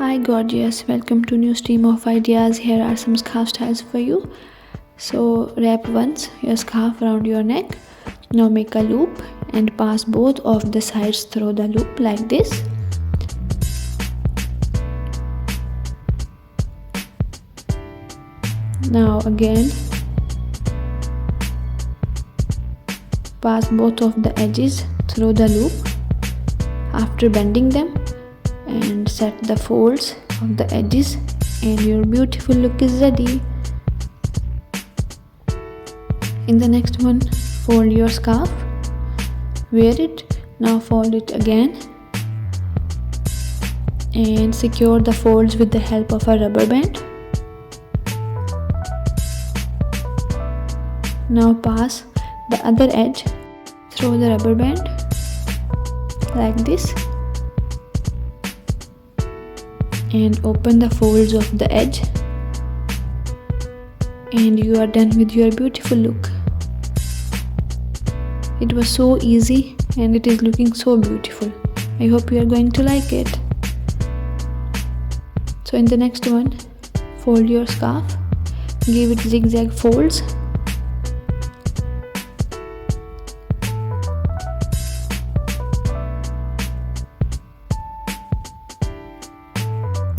Hi gorgeous, welcome to new stream of ideas. Here are some scarf styles for you. So wrap once your scarf around your neck. Now make a loop and pass both of the sides through the loop like this. Now again pass both of the edges through the loop after bending them, and set the folds of the edges, and your beautiful look is ready. In the next one, fold your scarf, wear it. Now fold it again and secure the folds with the help of a rubber band. Now pass the other edge through the rubber band like this, and open the folds of the edge, and you are done with your beautiful look. It was so easy and it is looking so beautiful. I hope you are going to like it. So in the next one, fold your scarf, give it zigzag folds.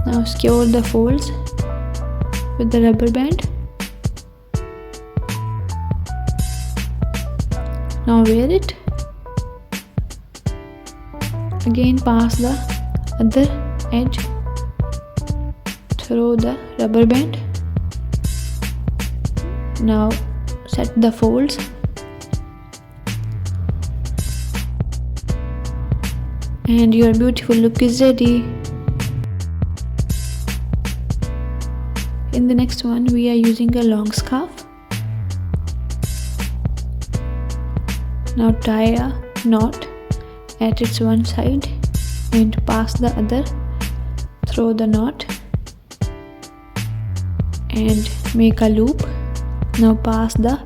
Now secure the folds with the rubber band. Now wear it. Again pass the other edge through the rubber band. Now set the folds. And your beautiful look is ready. In the next one, we are using a long scarf. Now tie a knot at its one side and pass the other through the knot and make a loop. Now pass the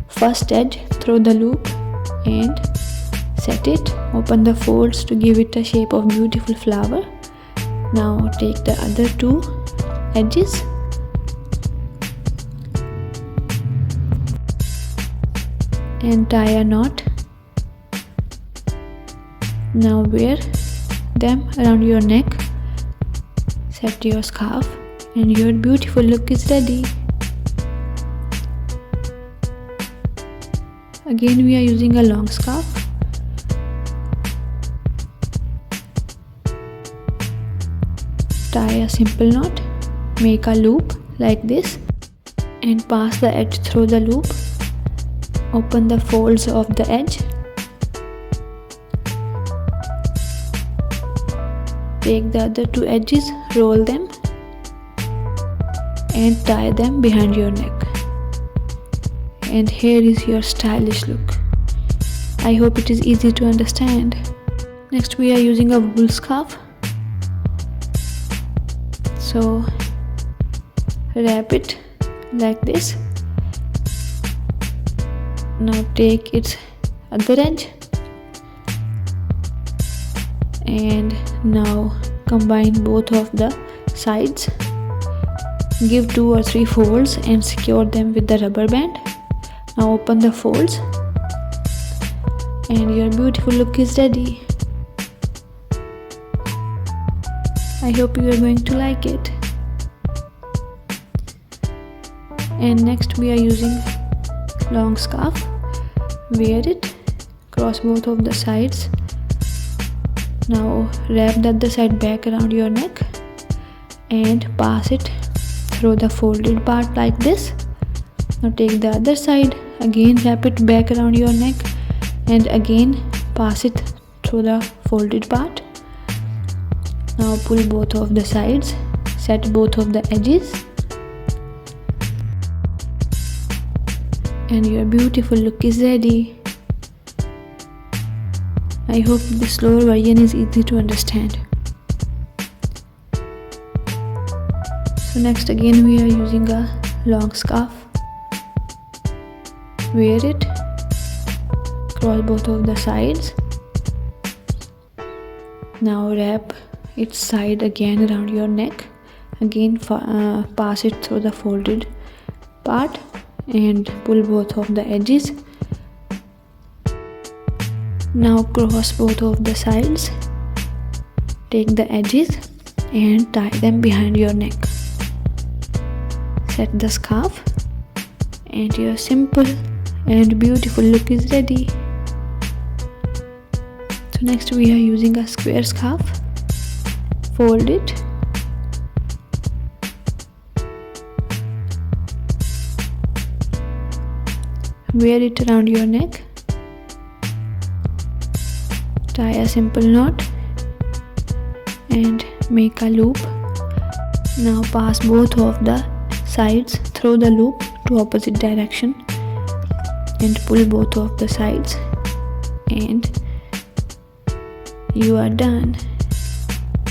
first edge through the loop and set it. Open the folds to give it a shape of beautiful flower. Now take the other two edges and tie a knot. Now wear them around your neck. Set your scarf and your beautiful look is ready. Again we are using a long scarf. Tie a simple knot, make a loop like this and pass the edge through the loop. Open the folds of the edge. Take the other two edges, roll them and tie them behind your neck. And here is your stylish look. I hope it is easy to understand. Next we are using a wool scarf. So wrap it like this. Now take its other edge and now combine both of the sides. Give 2 or 3 folds and secure them with the rubber band. Now open the folds and your beautiful look is ready. I hope you are going to like it. And next we are using long scarf. Wear it, cross both of the sides. Now wrap the other side back around your neck and pass it through the folded part like this. Now take the other side, again wrap it back around your neck and again pass it through the folded part. Now pull both of the sides, set both of the edges, and your beautiful look is ready. I hope the slower version is easy to understand. So next again we are using a long scarf. Wear it, cross both of the sides. Now wrap its side again around your neck. Again pass it through the folded part and pull both of the edges. Now cross both of the sides. Take the edges and tie them behind your neck. Set the scarf and your simple and beautiful look is ready. So next we are using a square scarf. Fold it. Wear it around your neck. Tie a simple knot and make a loop. Now pass both of the sides through the loop to opposite direction and pull both of the sides, and you are done.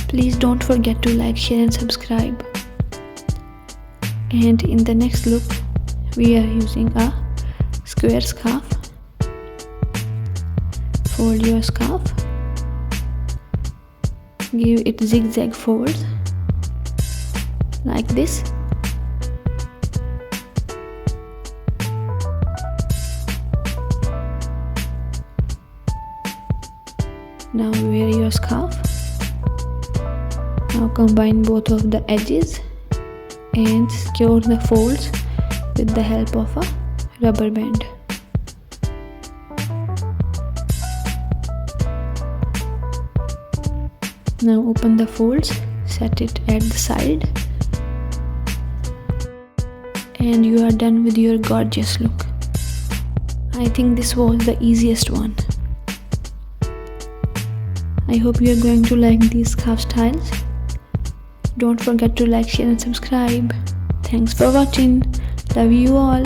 Please don't forget to like, share and subscribe. And in the next look we are using a square scarf. Fold your scarf. Give it zigzag folds like this. Now wear your scarf. Now combine both of the edges and secure the folds with the help of a rubber band. Now open the folds, set it at the side, and you are done with your gorgeous look. I think this was the easiest one. I hope you are going to like these scarf styles. Don't forget to like, share and subscribe. Thanks for watching. Love you all.